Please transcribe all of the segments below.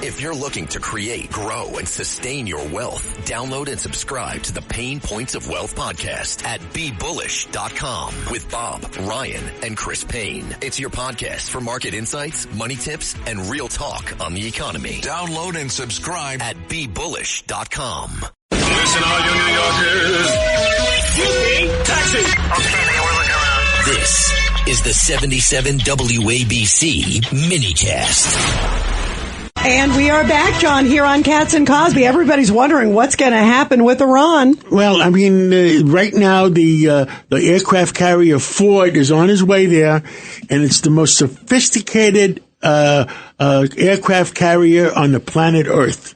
If you're looking to create, grow, and sustain your wealth, download and subscribe to the Pain Points of Wealth podcast at BeBullish.com with Bob, Ryan, and Chris Payne. It's your podcast for market insights, money tips, and real talk on the economy. Download and subscribe at BeBullish.com. Listen, all you New Yorkers. Excuse me, taxi. Okay, man, we're looking around. This is the 77 WABC minicast. And we are back, John, here on Katz and Cosby. Everybody's wondering what's going to happen with Iran. Well, I mean, right now the aircraft carrier Ford is on his way there, and it's the most sophisticated aircraft carrier on the planet Earth.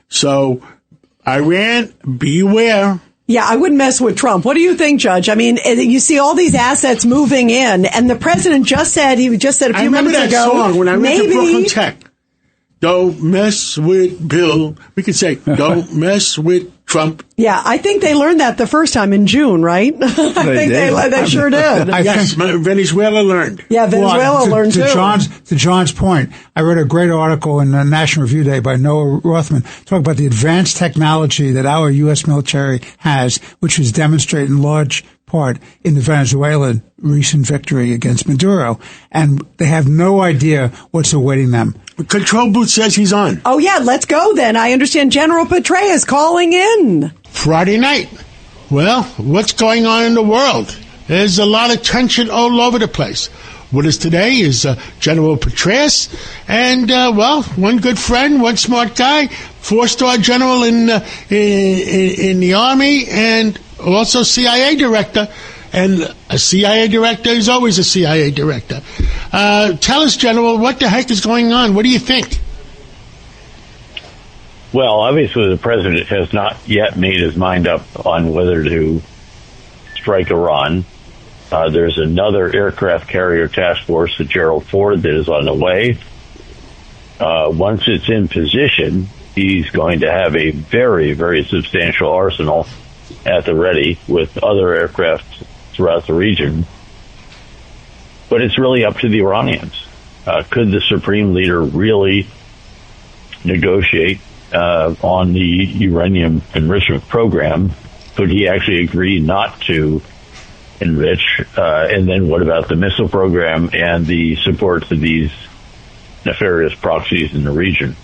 So, Iran, beware. Yeah, I wouldn't mess with Trump. What do you think, Judge? I mean, you see all these assets moving in, and the president just said a few minutes ago. I remember that song when I went to Brooklyn Tech. Don't mess with Bill. We could say, don't mess with Trump. Yeah, I think they learned that the first time in June, right? I think they sure did. Yes, Venezuela learned. Yeah, Venezuela learned too. To John's point, I read a great article in National Review Day by Noah Rothman talking about the advanced technology that our U.S. military has, which was demonstrated in large part in the Venezuelan recent victory against Maduro. And they have no idea what's awaiting them. Control booth says he's on. Oh, yeah, let's go then. I understand General Patraeus calling in. Friday night. Well, what's going on in the world? There's a lot of tension all over the place. With us today is General Patraeus, and, one good friend, one smart guy, 4-star general in the Army, and also CIA director. And a CIA director is always a CIA director. Tell us, General, what the heck is going on? What do you think? Well, obviously the president has not yet made his mind up on whether to strike Iran. There's another aircraft carrier task force at Gerald Ford that is on the way. Once it's in position, he's going to have a very, very substantial arsenal at the ready with other aircraft throughout the region. But it's really up to the Iranians. Could the supreme leader really negotiate on the uranium enrichment program? Could he actually agree not to enrich? And then what about the missile program and the support to these nefarious proxies in the region?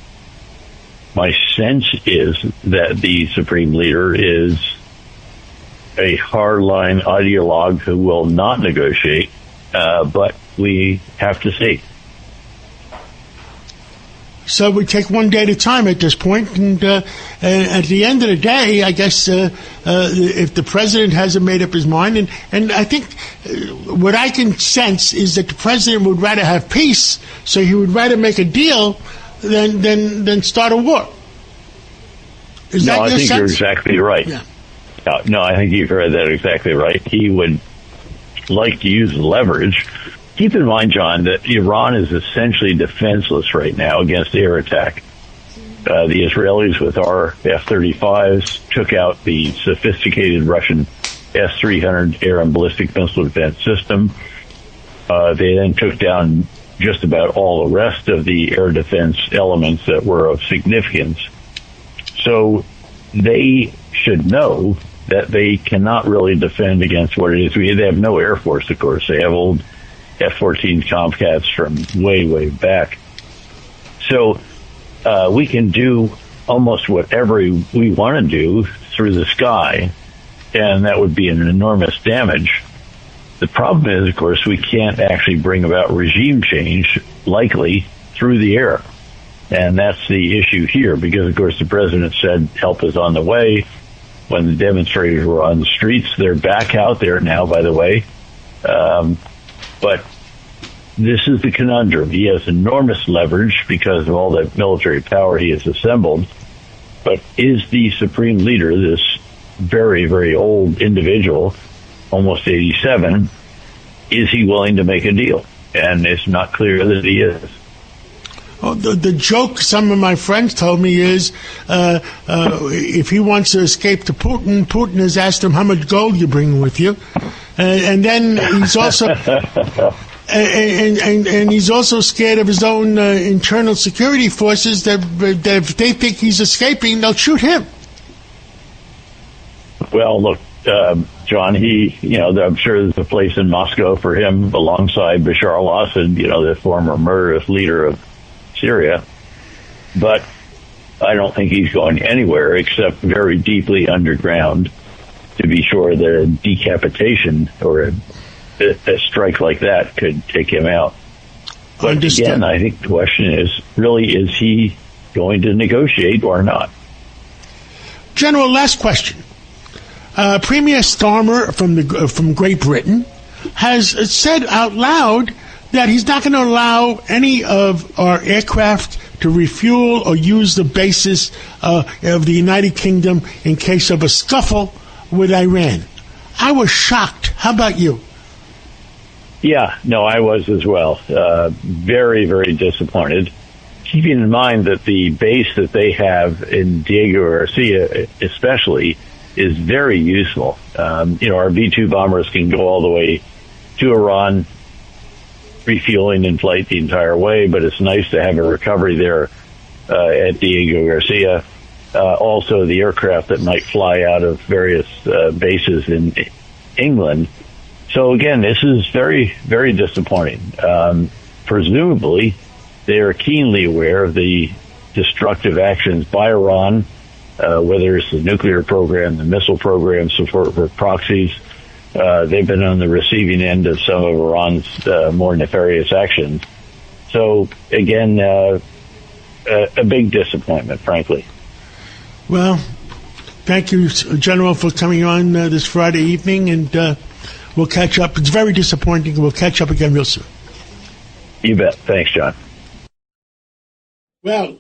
My sense is that the supreme leader is a hardline ideologue who will not negotiate, but we have to see. So we take one day at a time at this point, and at the end of the day, I guess if the president hasn't made up his mind, and I think what I can sense is that the president would rather have peace, so he would rather make a deal than start a war. Is that your sense? I think you're exactly right. Yeah. No, I think you've heard that exactly right. He would like to use leverage. Keep in mind, John, that Iran is essentially defenseless right now against air attack. The Israelis with our F-35s took out the sophisticated Russian S-300 air and ballistic missile defense system. They then took down just about all the rest of the air defense elements that were of significance. So they should know that they cannot really defend against what it is. They have no Air Force, of course. They have old F-14 Tomcats from way, way back. So we can do almost whatever we want to do through the sky, and that would be an enormous damage. The problem is, of course, we can't actually bring about regime change, likely, through the air. And that's the issue here, because, of course, the president said help is on the way. When the demonstrators were on the streets, they're back out there now, by the way. But this is the conundrum. He has enormous leverage because of all the military power he has assembled. But is the supreme leader, this very, very old individual, almost 87, is he willing to make a deal? And it's not clear that he is. Oh, the joke some of my friends told me is if he wants to escape to Putin has asked him how much gold you bring with you. And then he's also And he's also scared of his own internal security forces that if they think he's escaping, they'll shoot him. Well, look, John, I'm sure there's a place in Moscow for him alongside Bashar al-Assad, the former murderous leader of Syria. But I don't think he's going anywhere except very deeply underground to be sure that a decapitation or a strike like that could take him out. But again, I think the question is he going to negotiate or not? General, last question. Premier Starmer from Great Britain has said out loud that he's not going to allow any of our aircraft to refuel or use the bases of the United Kingdom in case of a scuffle with Iran. I was shocked. How about you? Yeah, no, I was as well. Very, very disappointed. Keeping in mind that the base that they have in Diego Garcia especially is very useful. Our V-2 bombers can go all the way to Iran, refueling in flight the entire way, but it's nice to have a recovery there at Diego Garcia. Also, the aircraft that might fly out of various bases in England. So again, this is very, very disappointing. Presumably, they are keenly aware of the destructive actions by Iran, whether it's the nuclear program, the missile program, support for proxies. They've been on the receiving end of some of Iran's more nefarious actions. So again, a big disappointment, frankly. Well, thank you, General, for coming on this Friday evening, and we'll catch up. It's very disappointing. We'll catch up again real soon. You bet. Thanks, John. Well,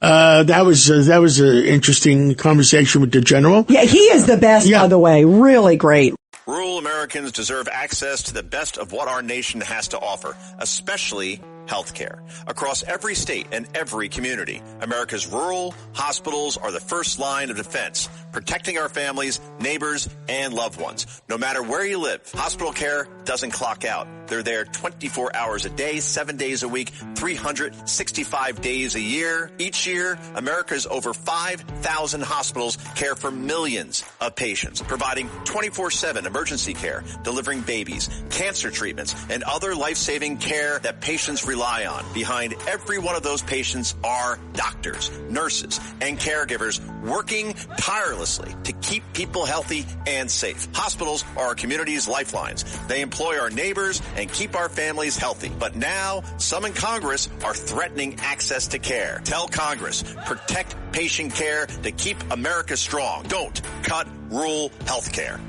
that was an interesting conversation with the General. Yeah, he is the best, by the way. Really great. Rural Americans deserve access to the best of what our nation has to offer, especially healthcare. Across every state and every community, America's rural hospitals are the first line of defense, protecting our families, neighbors, and loved ones. No matter where you live, hospital care doesn't clock out. They're there 24 hours a day, 7 days a week, 365 days a year. Each year, America's over 5,000 hospitals care for millions of patients, providing 24/7 emergency care, delivering babies, cancer treatments, and other life-saving care that patients rely on. Behind every one of those patients are doctors, nurses, and caregivers working tirelessly to keep people healthy and safe. Hospitals are our community's lifelines. They employ our neighbors and keep our families healthy. But now, some in Congress are threatening access to care. Tell Congress, protect patient care to keep America strong. Don't cut rural health care.